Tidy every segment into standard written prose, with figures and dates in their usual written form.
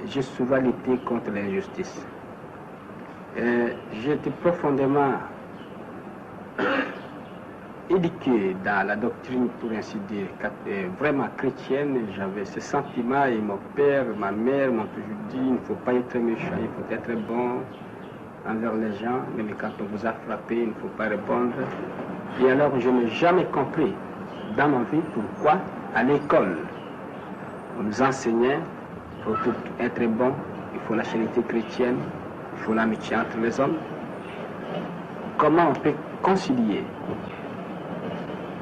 j'ai souvent lutté contre l'injustice. J'étais profondément éduqué dans la doctrine, pour ainsi dire, vraiment chrétienne. J'avais ce sentiment et mon père, ma mère m'ont toujours dit, il ne faut pas être méchant, il faut être bon envers les gens, même quand on vous a frappé, il ne faut pas répondre. Et alors je n'ai jamais compris dans ma vie pourquoi à l'école on nous enseignait pour être bon, il faut la charité chrétienne, il faut l'amitié entre les hommes. Comment on peut concilier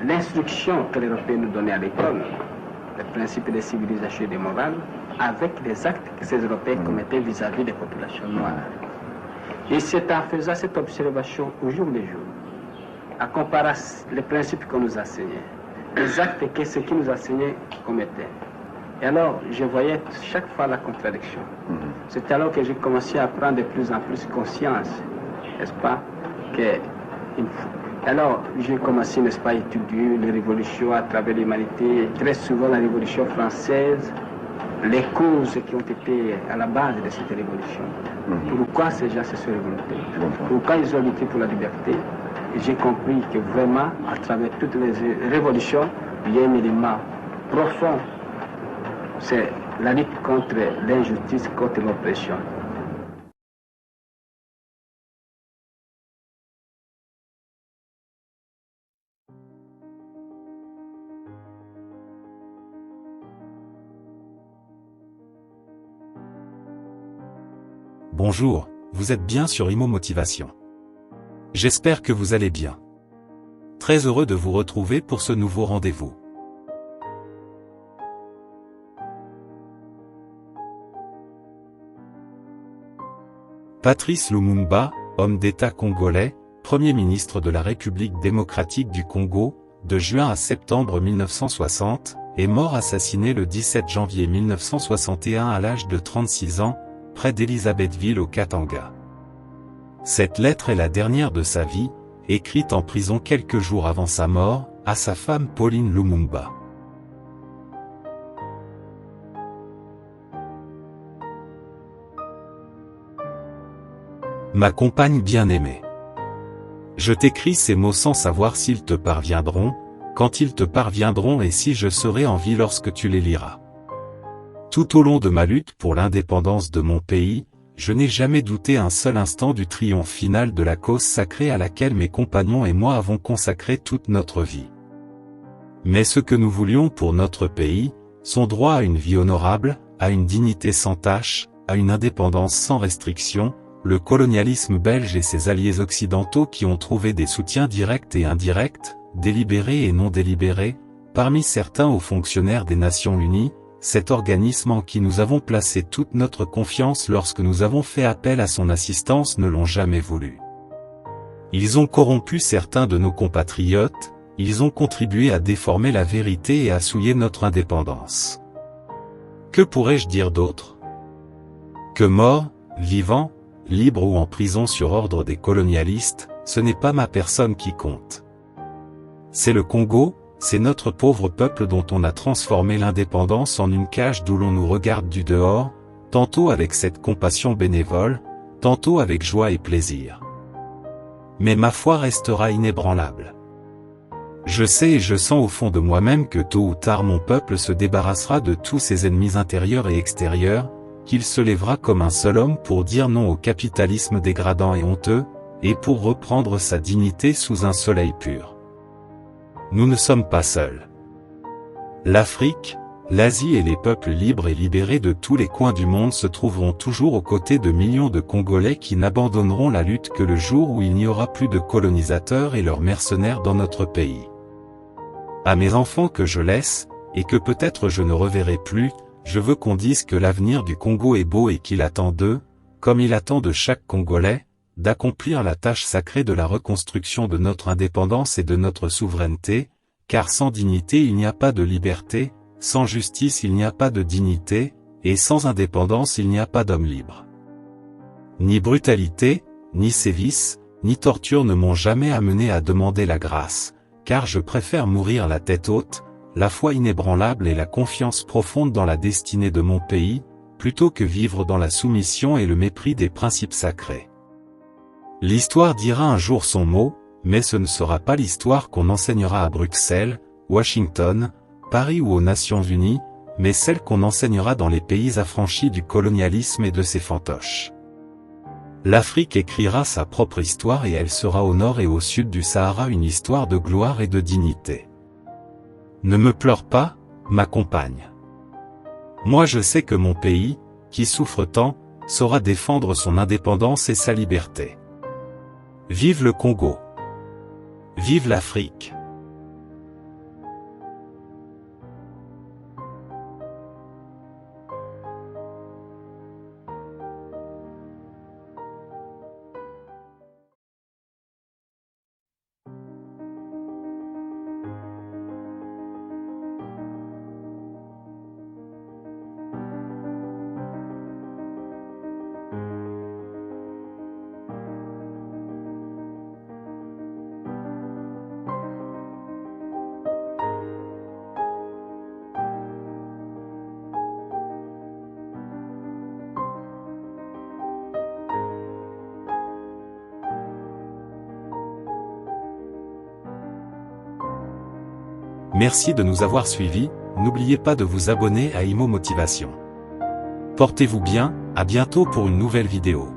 l'instruction que les Européens nous donnaient à l'école, les principes des civilisations et des morales, avec les actes que ces Européens commettaient vis-à-vis des populations noires. Et c'est en faisant cette observation au jour le jour, à comparer les principes qu'on nous enseignait, les actes que ceux qui nous enseignaient commettaient. Et alors, je voyais chaque fois la contradiction. C'est alors que j'ai commencé à prendre de plus en plus conscience, n'est-ce pas, alors, j'ai commencé, n'est-ce pas, à étudier les révolutions à travers l'humanité, très souvent la Révolution française, les causes qui ont été à la base de cette révolution. Pourquoi ces gens se sont révoltés? Pourquoi ils ont lutté pour la liberté? Et j'ai compris que vraiment, à travers toutes les révolutions, il y a un élément profond. C'est la lutte contre l'injustice, contre l'oppression. Bonjour, vous êtes bien sur Imo Motivation. J'espère que vous allez bien. Très heureux de vous retrouver pour ce nouveau rendez-vous. Patrice Lumumba, homme d'État congolais, Premier ministre de la République démocratique du Congo, de juin à septembre 1960, est mort assassiné le 17 janvier 1961 à l'âge de 36 ans, près d'Elisabethville au Katanga. Cette lettre est la dernière de sa vie, écrite en prison quelques jours avant sa mort, à sa femme Pauline Lumumba. Ma compagne bien-aimée. Je t'écris ces mots sans savoir s'ils te parviendront, quand ils te parviendront et si je serai en vie lorsque tu les liras. Tout au long de ma lutte pour l'indépendance de mon pays, je n'ai jamais douté un seul instant du triomphe final de la cause sacrée à laquelle mes compagnons et moi avons consacré toute notre vie. Mais ce que nous voulions pour notre pays, son droit à une vie honorable, à une dignité sans tache, à une indépendance sans restriction, le colonialisme belge et ses alliés occidentaux qui ont trouvé des soutiens directs et indirects, délibérés et non délibérés, parmi certains aux fonctionnaires des Nations Unies, cet organisme en qui nous avons placé toute notre confiance lorsque nous avons fait appel à son assistance ne l'ont jamais voulu. Ils ont corrompu certains de nos compatriotes, ils ont contribué à déformer la vérité et à souiller notre indépendance. Que pourrais-je dire d'autre? Que mort, vivant, libre ou en prison sur ordre des colonialistes, ce n'est pas ma personne qui compte. C'est le Congo, c'est notre pauvre peuple dont on a transformé l'indépendance en une cage d'où l'on nous regarde du dehors, tantôt avec cette compassion bénévole, tantôt avec joie et plaisir. Mais ma foi restera inébranlable. Je sais et je sens au fond de moi-même que tôt ou tard mon peuple se débarrassera de tous ses ennemis intérieurs et extérieurs, qu'il se lèvera comme un seul homme pour dire non au capitalisme dégradant et honteux, et pour reprendre sa dignité sous un soleil pur. Nous ne sommes pas seuls. L'Afrique, l'Asie et les peuples libres et libérés de tous les coins du monde se trouveront toujours aux côtés de millions de Congolais qui n'abandonneront la lutte que le jour où il n'y aura plus de colonisateurs et leurs mercenaires dans notre pays. À mes enfants que je laisse, et que peut-être je ne reverrai plus, je veux qu'on dise que l'avenir du Congo est beau et qu'il attend d'eux, comme il attend de chaque Congolais, d'accomplir la tâche sacrée de la reconstruction de notre indépendance et de notre souveraineté, car sans dignité il n'y a pas de liberté, sans justice il n'y a pas de dignité, et sans indépendance il n'y a pas d'homme libre. Ni brutalité, ni sévices, ni torture ne m'ont jamais amené à demander la grâce, car je préfère mourir la tête haute, la foi inébranlable et la confiance profonde dans la destinée de mon pays, plutôt que vivre dans la soumission et le mépris des principes sacrés. L'histoire dira un jour son mot, mais ce ne sera pas l'histoire qu'on enseignera à Bruxelles, Washington, Paris ou aux Nations Unies, mais celle qu'on enseignera dans les pays affranchis du colonialisme et de ses fantoches. L'Afrique écrira sa propre histoire et elle sera au nord et au sud du Sahara une histoire de gloire et de dignité. Ne me pleure pas, ma compagne. Moi je sais que mon pays, qui souffre tant, saura défendre son indépendance et sa liberté. Vive le Congo! Vive l'Afrique! Merci de nous avoir suivis, n'oubliez pas de vous abonner à Imo Motivation. Portez-vous bien, à bientôt pour une nouvelle vidéo.